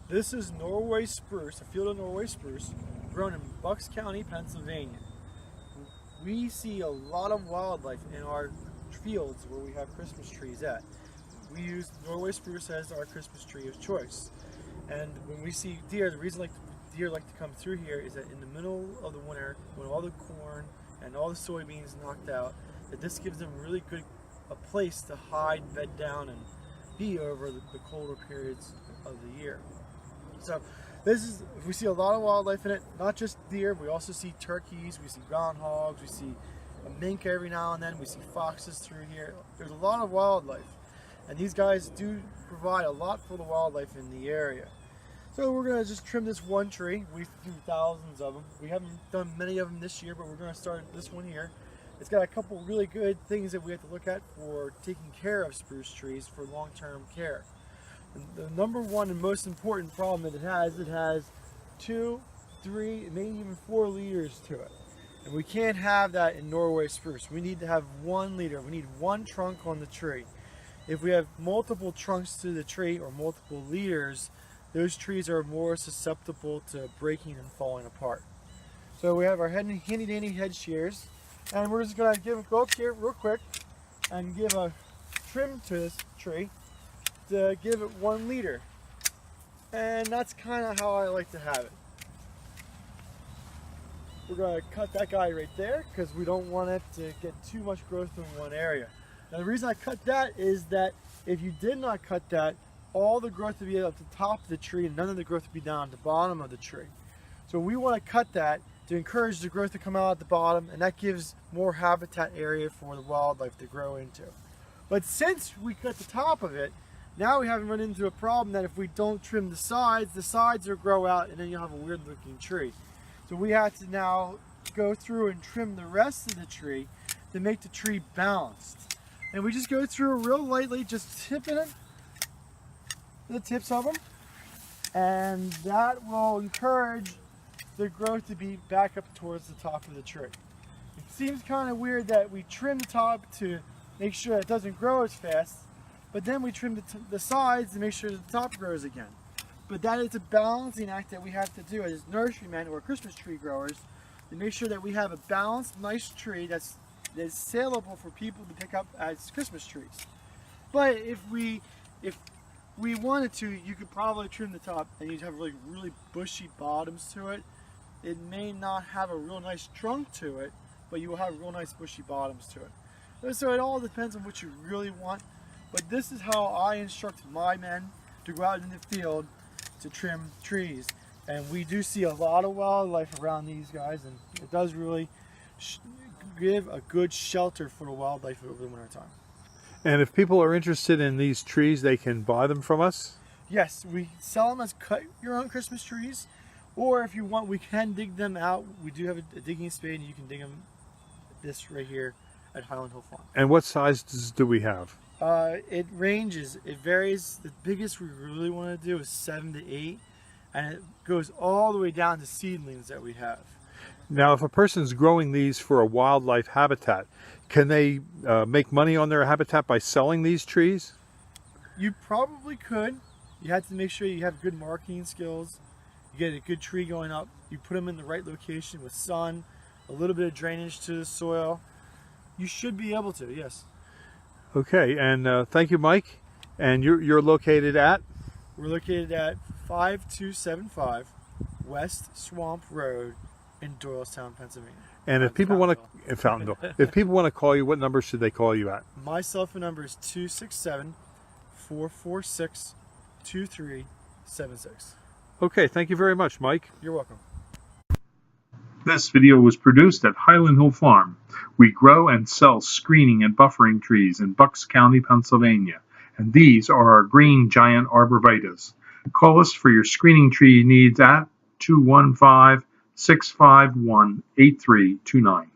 This is Norway spruce, a field of Norway spruce, grown in Bucks County, Pennsylvania. We see a lot of wildlife in our fields where we have Christmas trees at. We use Norway spruce as our Christmas tree of choice. And when we see deer, the reason deer like to come through here is that in the middle of the winter, when all the corn and all the soybeans knocked out, that this gives them really good a place to hide, bed down, and be over the colder periods of the year. So we see a lot of wildlife in it, not just deer. We also see turkeys, we see groundhogs, we see a mink every now and then, we see foxes through here. There's a lot of wildlife, and these guys do provide a lot for the wildlife in the area. So we're going to just trim this one tree. We do thousands of them. We haven't done many of them this year, but we're going to start this one here. It's got a couple really good things that we have to look at for taking care of spruce trees for long-term care. The number one and most important problem that it has 2, 3, maybe even 4 leaders to it. And we can't have that in Norway spruce. We need to have 1 leader. We need 1 trunk on the tree. If we have multiple trunks to the tree or multiple leaders, those trees are more susceptible to breaking and falling apart. So we have our handy dandy head shears, and we're just going to go up here real quick and give a trim to this tree to give it 1 leader. And that's kind of how I like to have it. We're going to cut that guy right there because we don't want it to get too much growth in one area. Now the reason I cut that is that if you did not cut that, all the growth would be up the top of the tree and none of the growth would be down at the bottom of the tree. So we want to cut that to encourage the growth to come out at the bottom, and that gives more habitat area for the wildlife to grow into. But since we cut the top of it, now we haven't run into a problem that if we don't trim the sides will grow out and then you'll have a weird looking tree. So we have to now go through and trim the rest of the tree to make the tree balanced. And we just go through real lightly, just tipping it, the tips of them, and that will encourage the growth to be back up towards the top of the tree. It seems kind of weird that we trim the top to make sure it doesn't grow as fast, but then we trim the sides to make sure the top grows again. But that is a balancing act that we have to do as nurserymen or Christmas tree growers to make sure that we have a balanced, nice tree that's saleable for people to pick up as Christmas trees. But if we wanted to, you could probably trim the top and you'd have really bushy bottoms to it. It may not have a real nice trunk to it, but you will have real nice bushy bottoms to it. So it all depends on what you really want. But this is how I instruct my men to go out in the field to trim trees. And we do see a lot of wildlife around these guys, and it does really give a good shelter for the wildlife over the winter time. And if people are interested in these trees, they can buy them from us? Yes, we sell them as cut your own Christmas trees, or if you want, we can dig them out. We do have a digging spade, and you can dig them this right here at Highland Hill Farm. And what sizes do we have? It ranges, it varies. The biggest we really want to do is 7 to 8, and it goes all the way down to seedlings that we have. Now, if a person's growing these for a wildlife habitat, can they make money on their habitat by selling these trees? You probably could. You have to make sure you have good marketing skills. You get a good tree going up. You put them in the right location with sun, a little bit of drainage to the soil. You should be able to, yes. Okay, and thank you, Mike. And you're located at? We're located at 5275 West Swamp Road in Doylestown, Pennsylvania. And if people want to, in Fountainville, if people want to call you, what number should they call you at? My cell phone number is 267-446-2376. Okay, thank you very much, Mike. You're welcome. This video was produced at Highland Hill Farm. We grow and sell screening and buffering trees in Bucks County, Pennsylvania, and these are our green giant arborvitaes. Call us for your screening tree needs at 215-651-8329.